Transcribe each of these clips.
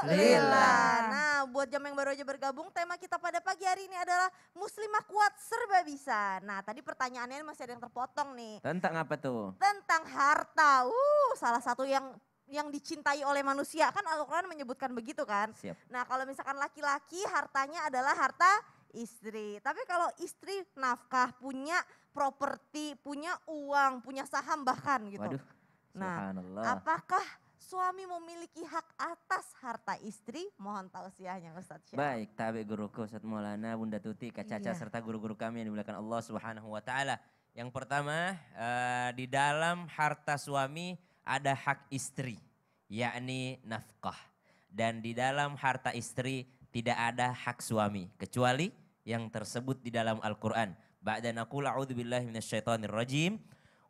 Lillah. Nah, buat jam yang baru aja bergabung, tema kita pada pagi hari ini adalah Muslimah kuat serba bisa. Nah, tadi pertanyaannya masih ada yang terpotong nih. Tentang apa tuh? Tentang harta. Salah satu yang dicintai oleh manusia. Kan Al-Quran menyebutkan begitu kan. Siap. Nah, kalau misalkan laki-laki hartanya adalah harta istri. Tapi kalau istri nafkah, punya properti, punya uang, punya saham bahkan gitu. Waduh, Nah, subhanallah. apakah suami memiliki hak atas harta istri? Mohon tausiahnya Ustadz Syah. Baik, tabi guruku Ustaz Maulana, Bunda Tuti, Kak Caca Iya. serta guru-guru kami yang dimuliakan Allah Subhanahu wa taala. Yang pertama, di dalam harta suami ada hak istri, yakni nafkah. Dan di dalam harta istri tidak ada hak suami kecuali yang tersebut di dalam Al-Qur'an. Ba'da naqul a'udzubillahi minasyaitonir rajim.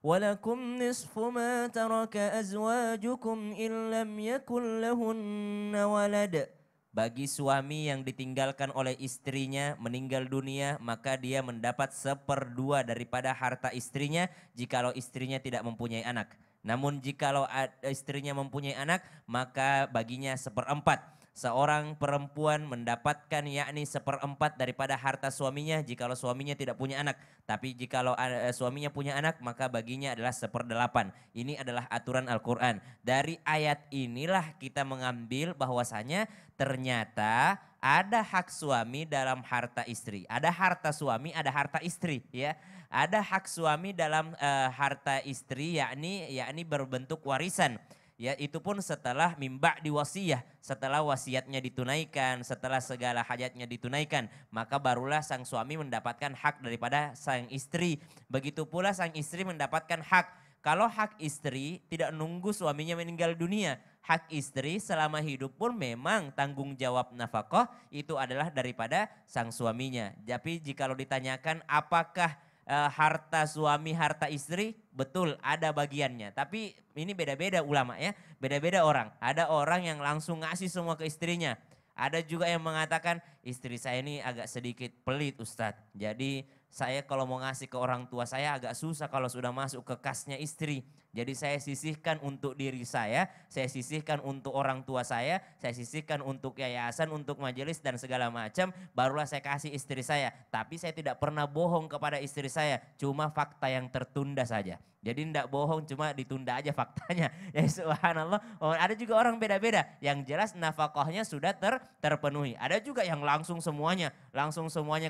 ولكم نصف ما ترك أزواجكم إن لم يكن لهن ولد. Bagi suami yang ditinggalkan oleh istrinya meninggal dunia, maka dia mendapat 1/2 daripada harta istrinya jikalau istrinya tidak mempunyai anak. Namun jikalau istrinya mempunyai anak, maka baginya 1/4. Seorang perempuan mendapatkan yakni 1/4 daripada harta suaminya jikalau suaminya tidak punya anak. Tapi jikalau suaminya punya anak, maka baginya adalah 1/8. Ini adalah aturan Al-Quran. Dari ayat inilah kita mengambil bahwasanya ternyata ada hak suami dalam harta istri. Ada harta suami, ada harta istri, ya. Ada hak suami dalam harta istri, yakni berbentuk warisan. Ya, itu pun setelah mimba diwasiyah, setelah wasiatnya ditunaikan, setelah segala hajatnya ditunaikan, maka barulah sang suami mendapatkan hak daripada sang istri. Begitu pula sang istri mendapatkan hak. Kalau hak istri tidak nunggu suaminya meninggal dunia, hak istri selama hidup pun memang tanggung jawab nafkah itu adalah daripada sang suaminya. Tapi jikalau ditanyakan apakah harta suami, harta istri, betul ada bagiannya. Tapi ini beda-beda ulama ya, beda-beda orang. Ada orang yang langsung ngasih semua ke istrinya. Ada juga yang mengatakan istri saya ini agak sedikit pelit Ustadz. Jadi saya kalau mau ngasih ke orang tua saya agak susah kalau sudah masuk ke kasnya istri. Jadi saya sisihkan untuk diri saya sisihkan untuk orang tua saya sisihkan untuk yayasan, untuk majelis dan segala macam. Barulah saya kasih istri saya. Tapi saya tidak pernah bohong kepada istri saya. Cuma fakta yang tertunda saja. Jadi tidak bohong, cuma ditunda aja faktanya. Ya subhanallah. Ada juga orang beda-beda. Yang jelas nafkahnya sudah terpenuhi. Ada juga yang langsung semuanya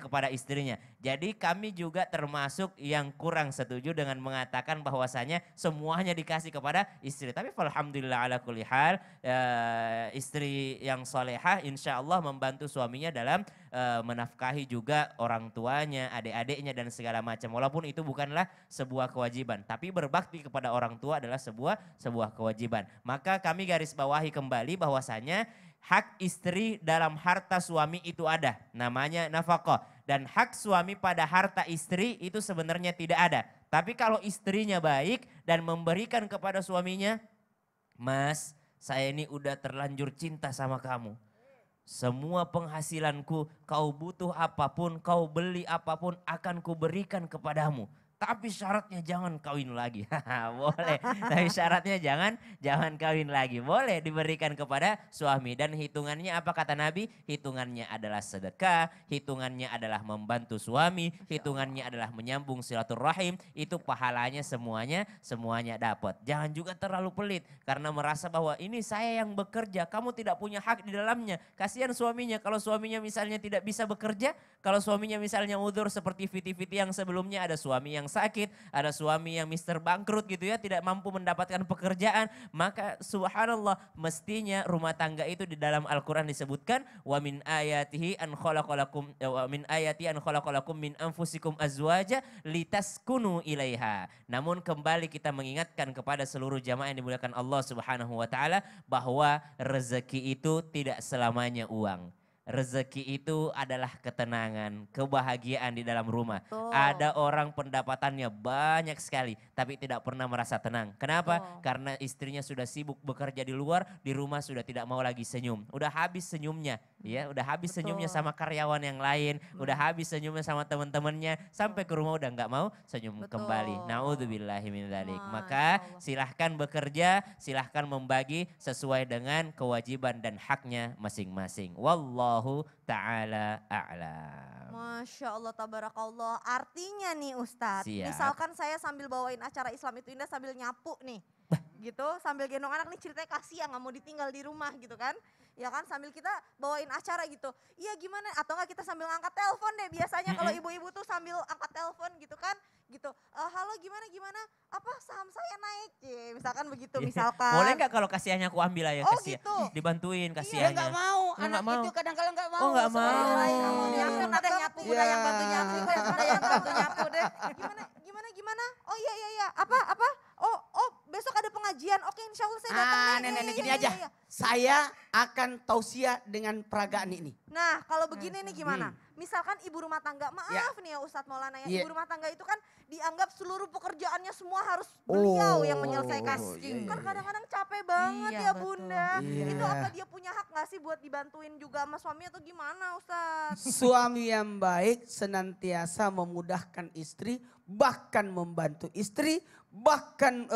kepada istrinya. Jadi kami juga termasuk yang kurang setuju dengan mengatakan bahwasanya semuanya dikasih kepada istri. Tapi alhamdulillah ala kulli hal, istri yang solehah insya Allah membantu suaminya dalam menafkahi juga orang tuanya, adik-adiknya dan segala macam. Walaupun itu bukanlah sebuah kewajiban. Tapi berbakti kepada orang tua adalah sebuah kewajiban. Maka kami garis bawahi kembali bahwasanya hak istri dalam harta suami itu ada, namanya nafkah. Dan hak suami pada harta istri itu sebenarnya tidak ada. Tapi kalau istrinya baik dan memberikan kepada suaminya, Mas, saya ini udah terlanjur cinta sama kamu. Semua penghasilanku, kau butuh apapun, kau beli apapun akan kuberikan kepadamu. Tapi syaratnya jangan kawin lagi. Boleh. Tapi syaratnya jangan kawin lagi. Boleh diberikan kepada suami. Dan hitungannya apa kata Nabi? Hitungannya adalah sedekah. Hitungannya adalah membantu suami. Hitungannya adalah menyambung silaturahim. Itu pahalanya semuanya dapat. Jangan juga terlalu pelit. Karena merasa bahwa ini saya yang bekerja. Kamu tidak punya hak di dalamnya. Kasihan suaminya. Kalau suaminya misalnya tidak bisa bekerja. Kalau suaminya misalnya udzur seperti Viti-Viti yang sebelumnya, ada suami yang sakit, ada suami yang Mister Bangkrut gitu ya, tidak mampu mendapatkan pekerjaan, maka subhanallah mestinya rumah tangga itu di dalam Al-Quran disebutkan wa min ayatihi an khalaqalakum min anfusikum azwaja litaskunu ilaiha. Namun kembali kita mengingatkan kepada seluruh jamaah yang dimuliakan Allah Subhanahu wa taala bahwa rezeki itu tidak selamanya uang. Rezeki itu adalah ketenangan, kebahagiaan di dalam rumah. Ada orang pendapatannya banyak sekali tapi tidak pernah merasa tenang. Kenapa? Karena istrinya sudah sibuk bekerja di luar, di rumah sudah tidak mau lagi senyum. Udah habis senyumnya. Ya, udah habis Betul. senyumnya sama karyawan yang lain, udah habis senyumnya sama teman-temannya, sampai ke rumah udah nggak mau senyum Betul. kembali. Naudzubillahi min dzalik. Masya Maka Allah. silahkan bekerja, silahkan membagi sesuai dengan kewajiban dan haknya masing-masing. Wallahu ta'ala a'lam. Masya Allah, tabarakallah. Artinya nih Ustadz, Siap. misalkan saya sambil bawain acara Islam itu Indah sambil nyapu nih. Gitu, sambil gendong anak nih ceritanya kasihan nggak mau ditinggal di rumah gitu kan. Ya kan sambil kita bawain acara gitu. Iya gimana, atau enggak kita sambil ngangkat telepon deh. Biasanya kalau ibu-ibu tuh sambil angkat telepon gitu kan. Gitu, halo gimana, apa saham saya naik. Misalkan begitu, misalkan. Boleh nggak kalau kasihannya aku ambil aja Oh kasihan. gitu. Dibantuin Dia kasihannya. nggak mau, Dia anak nggak mau. itu kadang-kadang nggak mau. Oh, nggak sama mau. yang lain. Kamu nih aku ada nyapu, Iya. udah yang bantu nyapu, ada yang bantu nyapu deh. Gimana? Oh iya. Apa? Oh besok ada pengajian. Oke, insya Allah saya datang deh. Nenek Iya, gini iya, aja. iya. Saya akan tausiah dengan peragaan ini. Nah, kalau begini nih gimana? Misalkan ibu rumah tangga, maaf nih ya Ustadz Maulana ya, Iya. ibu rumah tangga itu kan dianggap seluruh pekerjaannya semua harus beliau yang Oh, menyelesaikan. iya, Kan iya. kadang-kadang capek banget Iya, ya betul. Bunda. Iya. Itu apa dia punya hak gak sih buat dibantuin juga sama suami atau gimana Ustadz? Suami yang baik senantiasa memudahkan istri, bahkan membantu istri, bahkan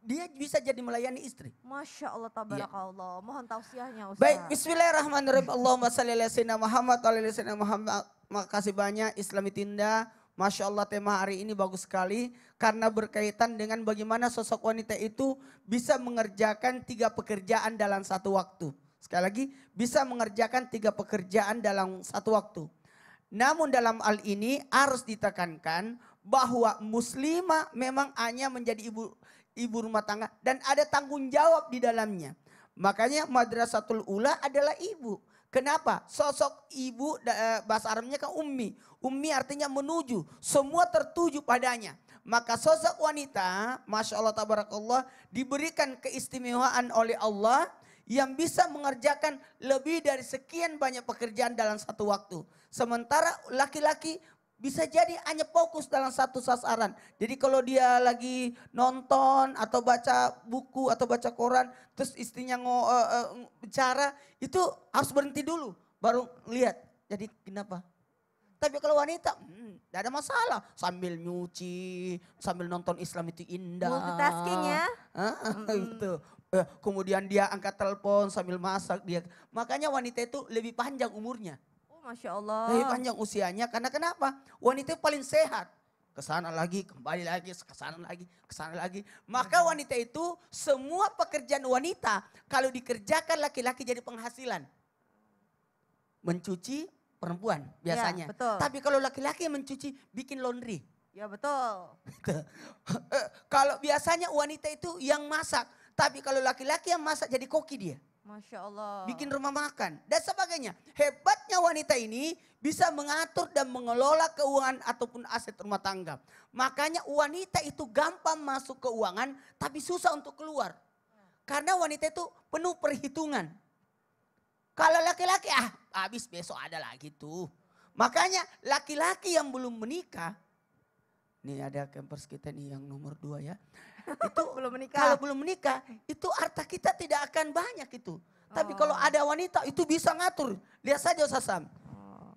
dia bisa jadi melayani istri. Masya Allah, tabarakallah. Mohon tausiahnya Ustadz. Baik, bismillahirrahmanirrahim. Allahumma salli ala sayyidina Muhammad wa ala sayyidina Muhammad. Makasih banyak Islami Tinda. Masya Allah tema hari ini bagus sekali. Karena berkaitan dengan bagaimana sosok wanita itu bisa mengerjakan 3 pekerjaan dalam satu waktu. Sekali lagi, bisa mengerjakan 3 pekerjaan dalam satu waktu. Namun dalam hal ini harus ditekankan bahwa muslimah memang hanya menjadi ibu rumah tangga dan ada tanggung jawab di dalamnya. Makanya Madrasatul Ula adalah ibu. Kenapa? Sosok ibu bahasa Arabnya kan ummi. Ummi artinya menuju, semua tertuju padanya. Maka sosok wanita, Masya Allah tabarakallah, diberikan keistimewaan oleh Allah yang bisa mengerjakan lebih dari sekian banyak pekerjaan dalam satu waktu. Sementara laki-laki bisa jadi hanya fokus dalam satu sasaran. Jadi kalau dia lagi nonton atau baca buku atau baca koran, terus istrinya bicara, itu harus berhenti dulu, baru lihat. Jadi kenapa? Tapi kalau wanita, tidak ada masalah. Sambil nyuci, sambil nonton Islam itu indah. Multitasking ya. Gitu. Kemudian dia angkat telepon sambil masak dia. Makanya wanita itu lebih panjang umurnya. Masya Allah. Lebih panjang usianya karena kenapa? Wanita itu paling sehat. Kesana lagi, kembali lagi, kesana lagi, kesana lagi. Maka wanita itu semua pekerjaan wanita kalau dikerjakan laki-laki jadi penghasilan. Mencuci perempuan biasanya. Ya, betul. Tapi kalau laki-laki yang mencuci bikin laundry. Ya betul. Kalau biasanya wanita itu yang masak. Tapi kalau laki-laki yang masak jadi koki dia. Masya Allah. Bikin rumah makan dan sebagainya. Hebatnya wanita ini bisa mengatur dan mengelola keuangan ataupun aset rumah tangga. Makanya wanita itu gampang masuk keuangan tapi susah untuk keluar. Karena wanita itu penuh perhitungan. Kalau laki-laki habis besok ada lagi tuh. Makanya laki-laki yang belum menikah. Nih ada campers kita nih yang nomor 2 ya. Itu belum menikah. kalau belum menikah itu harta kita tidak akan banyak itu. Tapi kalau ada wanita itu bisa ngatur. Lihat saja Ustaz Sam.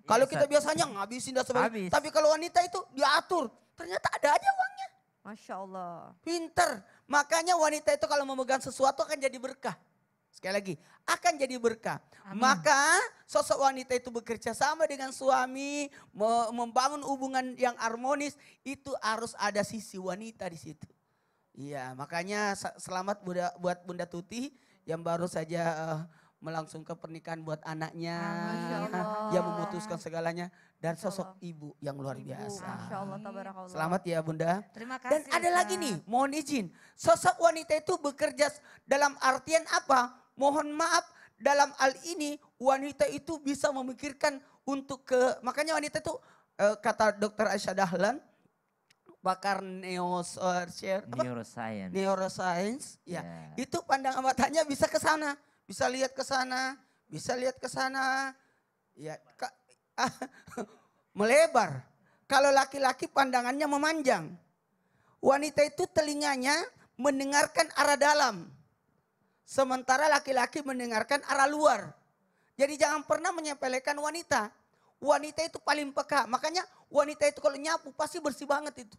Kalau kita biasanya ngabisin dan sebagainya. Habis. Tapi kalau wanita itu diatur. Ternyata ada aja uangnya. Masya Allah. Pinter. Makanya wanita itu kalau memegang sesuatu akan jadi berkah. Sekali lagi, akan jadi berkah. Maka sosok wanita itu bekerja sama dengan suami, membangun hubungan yang harmonis, itu harus ada sisi wanita di situ. Iya, makanya selamat buat Bunda Tuti yang baru saja melangsungkan pernikahan buat anaknya, Masya Allah. yang memutuskan segalanya, dan sosok ibu yang luar biasa. Masya Allah, tabarakallah. Selamat ya Bunda. Terima Dan kasih. ada lagi nih, mohon izin. Sosok wanita itu bekerja dalam artian apa? Mohon maaf, dalam hal ini wanita itu bisa memikirkan untuk makanya wanita itu kata Dr. Aisyah Dahlan, bakar neuroscience, ya. Itu pandangan matanya bisa ke sana, bisa lihat ke sana, bisa lihat ke sana. Ya, melebar. Kalau laki-laki pandangannya memanjang. Wanita itu telinganya mendengarkan arah dalam. Sementara laki-laki mendengarkan arah luar. Jadi jangan pernah menyepelekan wanita. Wanita itu paling peka. Makanya wanita itu kalau nyapu pasti bersih banget itu.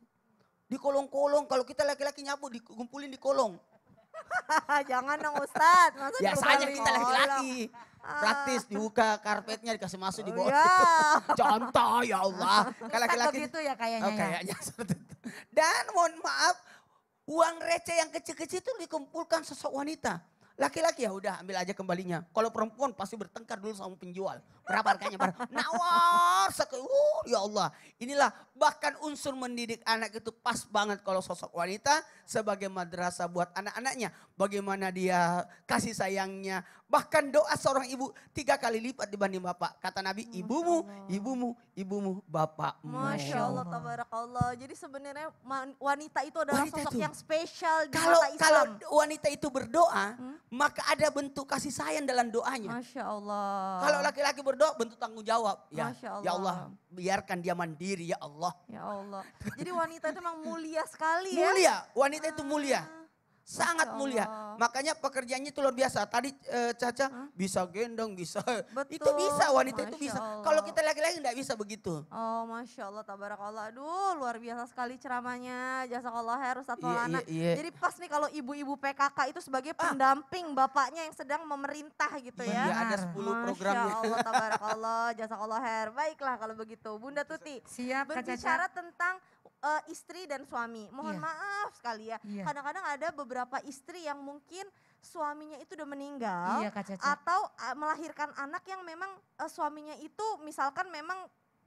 Di kolong-kolong, kalau kita laki-laki nyapu dikumpulin di kolong. Jangan dong Ustadz. Masa Biasanya dikumpulin kita kolong? laki-laki. Praktis dibuka karpetnya dikasih masuk di bawah. Ya. Contoh ya Allah. Kalau Ustadz laki-laki begitu ya kayaknya oh, ya. kayaknya seperti itu. Dan mohon maaf, uang receh yang kecil-kecil itu dikumpulkan sosok wanita. Laki-laki ya udah ambil aja kembalinya. Kalau perempuan pasti bertengkar dulu sama penjual. Berapa harganya? Nawar. Ya Allah. Inilah bahkan unsur mendidik anak itu pas banget kalau sosok wanita sebagai madrasah buat anak-anaknya. Bagaimana dia kasih sayangnya. Bahkan doa seorang ibu 3 kali lipat dibanding bapak. Kata Nabi, ibumu, ibumu, ibumu, bapakmu. Masya Allah, tabarakallah. Jadi sebenarnya wanita itu adalah Wanita sosok itu. yang spesial di Kalau mata Islam. wanita itu berdoa, maka ada bentuk kasih sayang dalam doanya. Masya Allah. Kalau laki-laki berdoa bentuk tanggung jawab. Ya, Masya ya Allah, Allah. biarkan dia mandiri ya Allah. Ya Allah. Jadi wanita itu memang mulia sekali ya. Mulia, wanita itu mulia. Sangat Masya mulia. Allah. Makanya pekerjaannya itu luar biasa. Tadi Caca bisa gendong, bisa. Betul. Itu bisa, wanita itu Masya bisa. Allah. Kalau kita laki-laki enggak bisa begitu. Oh Masya Allah, tabarakallah. Aduh luar biasa sekali ceramahnya. Jazakallah khair Ustaz Iya, Maulana. iya. Jadi pas nih kalau ibu-ibu PKK itu sebagai pendamping bapaknya yang sedang memerintah gitu ya. Iya, ada 10 programnya. Masya Allah, tabarakallah. Jazakallah khair. Baiklah kalau begitu. Bunda Tuti. Siap Kak Berbicara Caca. tentang istri dan suami. Mohon Iya. maaf sekali ya. Iya. Kadang-kadang ada beberapa istri yang mungkin suaminya itu udah meninggal. Iya Kak Caca. Atau melahirkan anak yang memang suaminya itu misalkan memang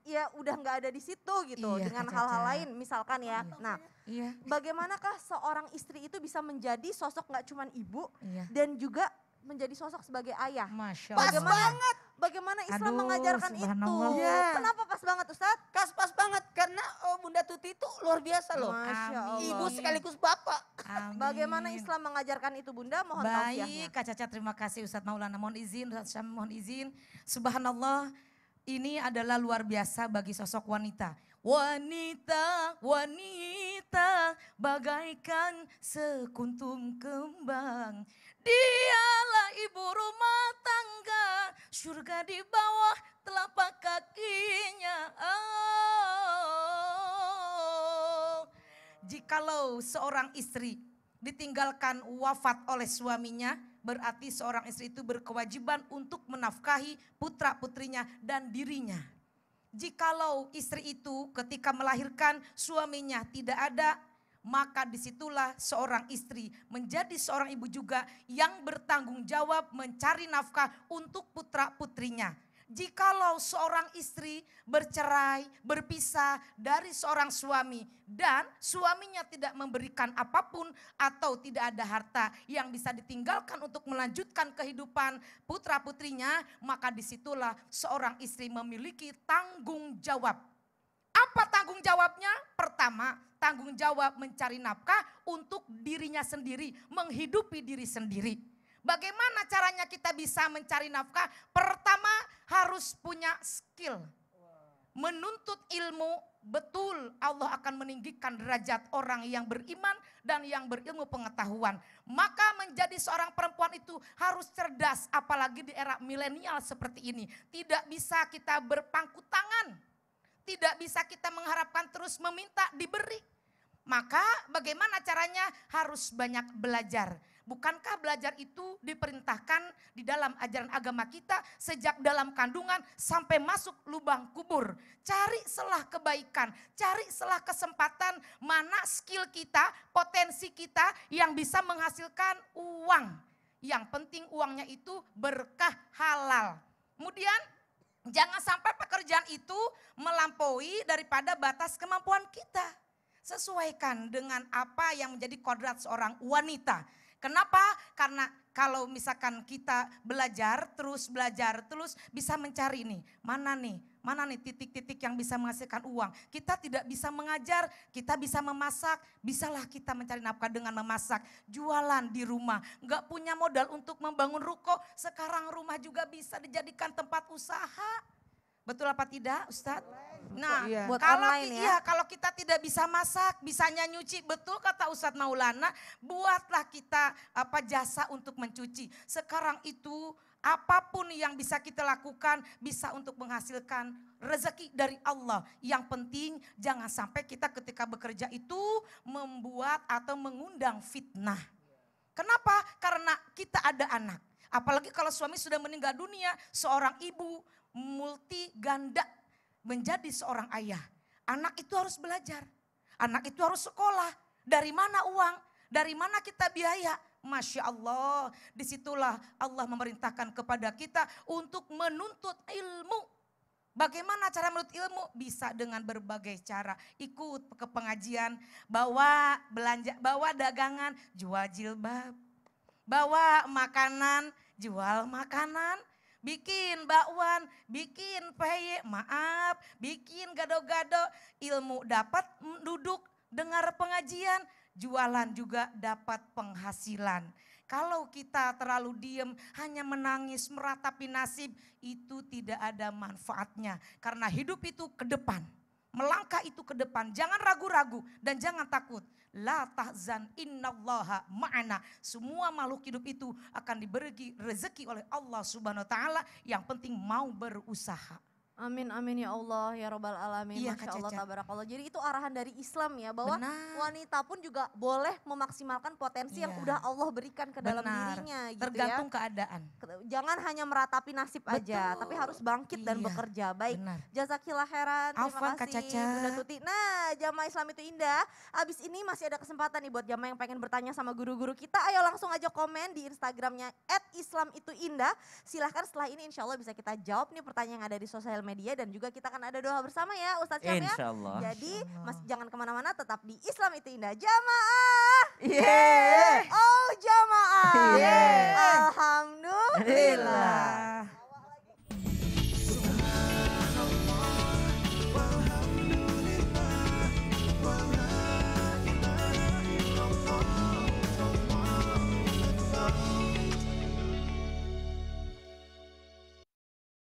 ya udah nggak ada di situ gitu. Iya, Dengan Kak hal-hal Caca. lain misalkan ya. Iya. Nah Iya, bagaimanakah seorang istri itu bisa menjadi sosok nggak cuman ibu iya. dan juga menjadi sosok sebagai ayah. Masya Pas Allah. Bagaimana Islam Aduh, mengajarkan itu? subhanallah. Iya. Kenapa pas banget Ustadz? Pas banget karena Bunda Tuti itu luar biasa loh. Masya Amin. Allah. Ibu sekaligus bapak. Amin. Bagaimana Islam mengajarkan itu Bunda? Mohon tausiahnya. Baik Kak Caca, terima kasih Ustadz Maulana. Mohon izin, Ustadz Syam mohon izin. Subhanallah, ini adalah luar biasa bagi sosok wanita. Wanita, wanita bagaikan sekuntum kembang. Dialah ibu rumah tangga, surga di bawah telapak kakinya. Oh. Jikalau seorang istri ditinggalkan wafat oleh suaminya, berarti seorang istri itu berkewajiban untuk menafkahi putra-putrinya dan dirinya. Jikalau istri itu ketika melahirkan suaminya tidak ada, maka disitulah seorang istri menjadi seorang ibu juga yang bertanggung jawab mencari nafkah untuk putra-putrinya. Jikalau seorang istri bercerai, berpisah dari seorang suami dan suaminya tidak memberikan apapun atau tidak ada harta yang bisa ditinggalkan untuk melanjutkan kehidupan putra-putrinya, maka disitulah seorang istri memiliki tanggung jawab. Apa tanggung jawabnya? Pertama, tanggung jawab mencari nafkah untuk dirinya sendiri, menghidupi diri sendiri. Bagaimana caranya kita bisa mencari nafkah? Pertama harus punya skill. Menuntut ilmu, betul Allah akan meninggikan derajat orang yang beriman dan yang berilmu pengetahuan. Maka menjadi seorang perempuan itu harus cerdas, apalagi di era milenial seperti ini. Tidak bisa kita berpangku tangan. Tidak bisa kita mengharapkan terus meminta diberi. Maka bagaimana caranya? Harus banyak belajar. Bukankah belajar itu diperintahkan di dalam ajaran agama kita sejak dalam kandungan sampai masuk lubang kubur. Cari celah kebaikan, cari celah kesempatan, mana skill kita, potensi kita yang bisa menghasilkan uang. Yang penting uangnya itu berkah halal. Kemudian jangan sampai pekerjaan itu melampaui daripada batas kemampuan kita. Sesuaikan dengan apa yang menjadi kodrat seorang wanita. Kenapa? Karena kalau misalkan kita belajar terus bisa mencari nih, mana nih titik-titik yang bisa menghasilkan uang. Kita tidak bisa mengajar, kita bisa memasak, bisalah kita mencari nafkah dengan memasak, jualan di rumah. Enggak punya modal untuk membangun ruko, sekarang rumah juga bisa dijadikan tempat usaha. Betul apa tidak Ustadz? Nah, Iya. Buat kalau online ya. kalau kita tidak bisa masak, bisanya nyuci, betul kata Ustadz Maulana, buatlah kita jasa untuk mencuci. Sekarang itu apapun yang bisa kita lakukan bisa untuk menghasilkan rezeki dari Allah. Yang penting jangan sampai kita ketika bekerja itu membuat atau mengundang fitnah. Kenapa? Karena kita ada anak. Apalagi kalau suami sudah meninggal dunia, seorang ibu multi ganda menjadi seorang ayah. Anak itu harus belajar. Anak itu harus sekolah. Dari mana uang? Dari mana kita biaya? Masya Allah. Disitulah Allah memerintahkan kepada kita untuk menuntut ilmu. Bagaimana cara menuntut ilmu? Bisa dengan berbagai cara. Ikut ke pengajian, bawa belanja, bawa dagangan, jual jilbab. Bawa makanan, jual makanan. Bikin bakwan, bikin peye, bikin gado-gado. Ilmu dapat, duduk dengar pengajian, jualan juga dapat penghasilan. Kalau kita terlalu diam, hanya menangis, meratapi nasib, itu tidak ada manfaatnya. Karena hidup itu ke depan, melangkah itu ke depan. Jangan ragu-ragu dan jangan takut. La tahzan innallaha ma'ana. Semua makhluk hidup itu akan diberi rezeki oleh Allah Subhanahu wa taala, yang penting mau berusaha. Amin amin ya Allah ya robbal alamin. Iya, Masya Kak Allah Caca. tabarakallah. Jadi itu arahan dari Islam ya, bahwa Benar. wanita pun juga boleh memaksimalkan potensi yang Iya. udah Allah berikan ke dalam Benar. dirinya gitu Tergantung ya. keadaan. Jangan hanya meratapi nasib aja, Betul. tapi harus bangkit dan Iya, bekerja. Baik, benar. jazakillah khairan. Terima Afwan, Kak kasih Caca. Bunda Tuti. Nah, Jamaah Islam itu indah. Abis ini masih ada kesempatan nih buat jamaah yang pengen bertanya sama guru-guru kita. Ayo langsung aja komen di Instagramnya @islamituindah. Silahkan setelah ini insya Allah bisa kita jawab nih pertanyaan yang ada di sosial media, dan juga kita akan ada doa bersama ya Ustadz Syam ya. Insya Allah. Jadi Insya Allah. mas jangan kemana-mana, tetap di Islam itu indah. Jamaah. Yeay. Oh jamaah. Yeay. Alhamdulillah.